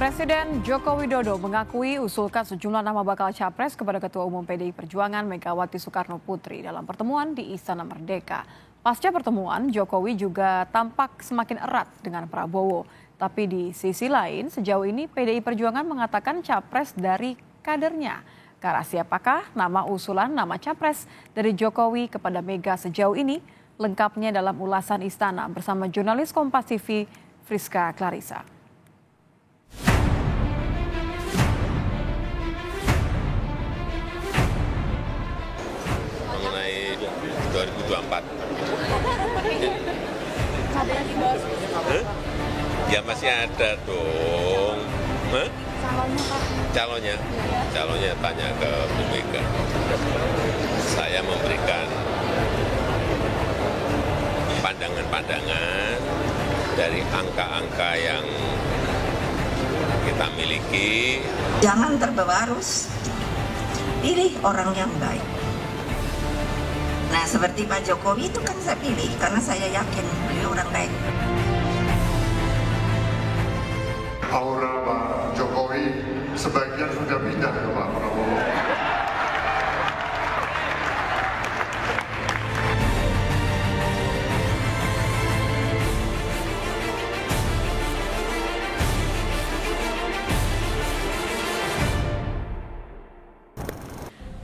Presiden Joko Widodo mengakui usulkan sejumlah nama bakal capres kepada Ketua Umum PDI Perjuangan Megawati Soekarno Putri dalam pertemuan di Istana Merdeka. Pasca pertemuan, Jokowi juga tampak semakin erat dengan Prabowo. Tapi di sisi lain, sejauh ini PDI Perjuangan mengatakan capres dari kadernya. Karena siapakah nama usulan nama capres dari Jokowi kepada Mega sejauh ini? Lengkapnya dalam ulasan Istana bersama jurnalis Kompas TV Friska Clarissa. Mengenai 2024. Ya masih ada dong. Calonnya tanya ke Bu Mega. Saya memberikan pandangan-pandangan dari angka-angka yang kita miliki. Jangan terbawa arus, pilih orang yang baik. Nah, seperti Pak Jokowi itu kan saya pilih karena saya yakin beliau orang baik. Aura Pak Jokowi sebagian sudah pindah ke Pak Prabowo.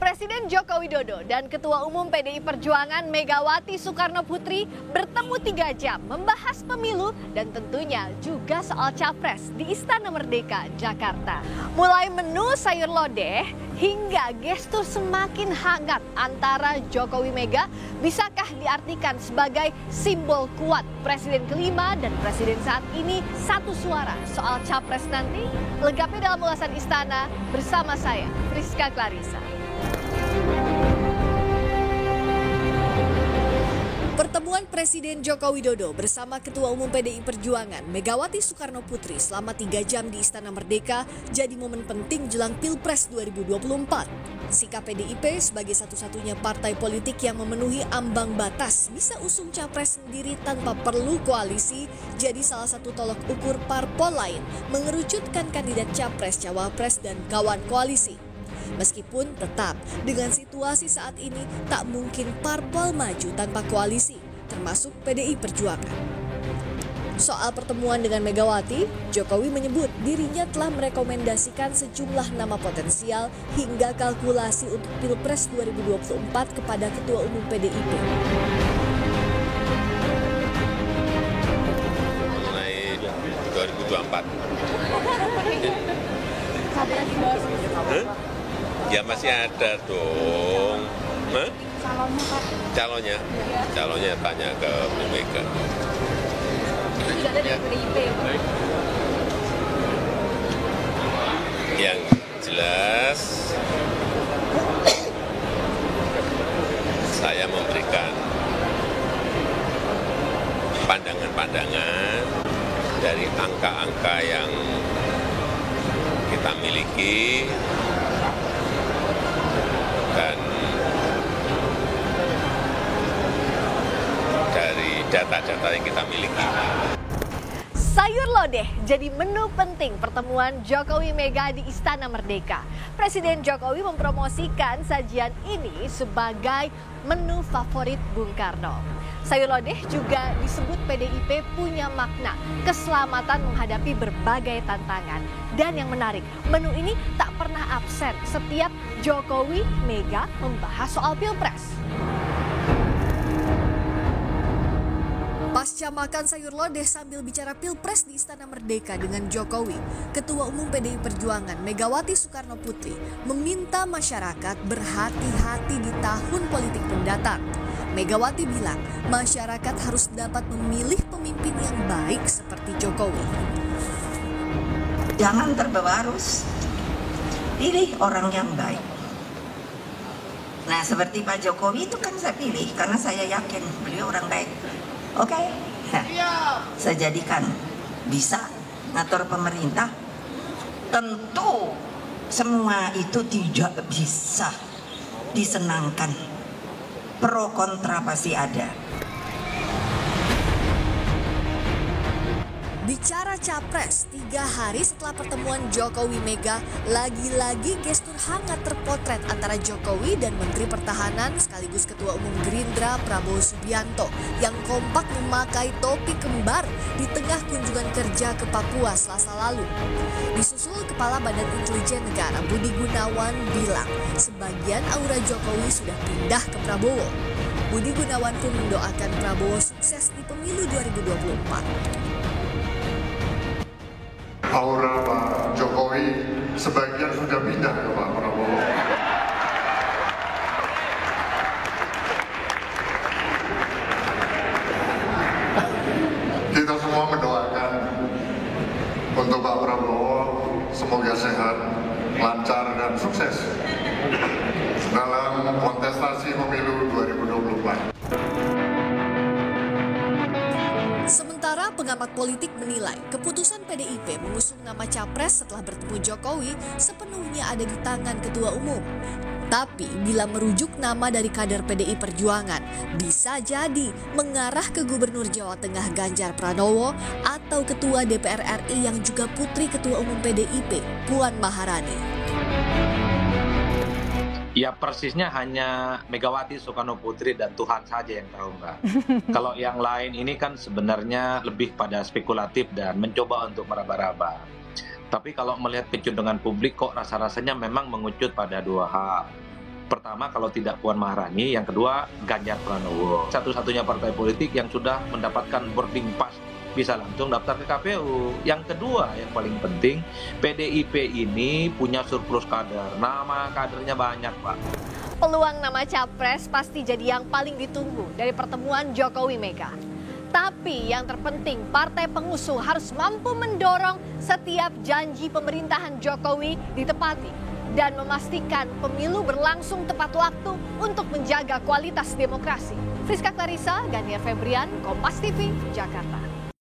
Presiden Joko Widodo dan Ketua Umum PDI Perjuangan Megawati Soekarno Putri bertemu 3 jam membahas pemilu dan tentunya juga soal capres di Istana Merdeka, Jakarta. Mulai menu sayur lodeh hingga gestur semakin hangat antara Jokowi Mega bisakah diartikan sebagai simbol kuat Presiden kelima dan Presiden saat ini satu suara soal capres nanti? Lengkapnya dalam ulasan Istana bersama saya, Friska Clarissa. Pertemuan Presiden Joko Widodo bersama Ketua Umum PDI Perjuangan Megawati Soekarno Putri selama 3 jam di Istana Merdeka jadi momen penting jelang Pilpres 2024. Sikap PDIP sebagai satu-satunya partai politik yang memenuhi ambang batas bisa usung capres sendiri tanpa perlu koalisi jadi salah satu tolok ukur parpol lain mengerucutkan kandidat capres, cawapres dan kawan koalisi. Meskipun tetap dengan situasi saat ini tak mungkin parpol maju tanpa koalisi, termasuk PDI Perjuangan. Soal pertemuan dengan Megawati, Jokowi menyebut dirinya telah merekomendasikan sejumlah nama potensial hingga kalkulasi untuk Pilpres 2024 kepada Ketua Umum PDIP. Mengenai 2024. Ya masih ada dong. Calonnya tanya ke Bu Mega. Sudah ada dari PDIP. Yang jelas saya memberikan pandangan-pandangan dari angka-angka yang kita miliki dan dari data-data yang kita miliki. Sayur lodeh jadi menu penting pertemuan Jokowi Mega di Istana Merdeka. Presiden Jokowi mempromosikan sajian ini sebagai menu favorit Bung Karno. Sayur lodeh juga disebut PDIP punya makna keselamatan menghadapi berbagai tantangan. Dan yang menarik, menu ini tak pernah absen setiap Jokowi Mega membahas soal Pilpres. Pasca makan sayur lodeh sambil bicara Pilpres di Istana Merdeka dengan Jokowi, Ketua Umum PDI Perjuangan Megawati Soekarno Putri meminta masyarakat berhati-hati di tahun politik mendatang. Megawati bilang masyarakat harus dapat memilih pemimpin yang baik seperti Jokowi. Jangan terbawa arus, pilih orang yang baik. Nah, seperti Pak Jokowi itu kan saya pilih karena saya yakin beliau orang baik. Oke, nah, saya jadikan bisa ngatur pemerintah. Tentu semua itu tidak bisa disenangkan. Pro kontra pasti ada. Bicara Capres, 3 hari setelah pertemuan Jokowi Mega, lagi-lagi gestur hangat terpotret antara Jokowi dan Menteri Pertahanan sekaligus Ketua Umum Gerindra Prabowo Subianto yang kompak memakai topi kembar di tengah kunjungan kerja ke Papua Selasa lalu. Disusul Kepala Badan Intelijen Negara Budi Gunawan bilang sebagian aura Jokowi sudah pindah ke Prabowo. Budi Gunawan pun mendoakan Prabowo sukses di pemilu 2024. Aura Pak Jokowi sebagian sudah pindah ke Pak Prabowo. Kita semua mendoakan untuk Pak Prabowo semoga sehat, lancar dan sukses dalam kontestasi pemilu 2024. Sementara pengamat politik menilai keputusan PDIP mengusung nama Capres setelah bertemu Jokowi sepenuhnya ada di tangan Ketua Umum. Tapi bila merujuk nama dari kader PDI Perjuangan, bisa jadi mengarah ke Gubernur Jawa Tengah Ganjar Pranowo atau Ketua DPR RI yang juga putri Ketua Umum PDIP, Puan Maharani. Ya persisnya hanya Megawati Soekarno Putri dan Tuhan saja yang tahu, Mbak. Kalau yang lain ini kan sebenarnya lebih pada spekulatif dan mencoba untuk meraba-raba. Tapi kalau melihat kecenderungan publik kok rasa-rasanya memang mengucut pada 2 hal. Pertama kalau tidak Puan Maharani, yang kedua Ganjar Pranowo. Satu-satunya partai politik yang sudah mendapatkan boarding pass bisa langsung daftar ke KPU. Yang kedua, yang paling penting, PDIP ini punya surplus kader. Nama kadernya banyak, Pak. Peluang nama Capres pasti jadi yang paling ditunggu dari pertemuan Jokowi Mega. Tapi yang terpenting, partai pengusung harus mampu mendorong setiap janji pemerintahan Jokowi ditepati dan memastikan pemilu berlangsung tepat waktu untuk menjaga kualitas demokrasi. Friska Clarissa, Ganier Febrian, Kompas TV, Jakarta.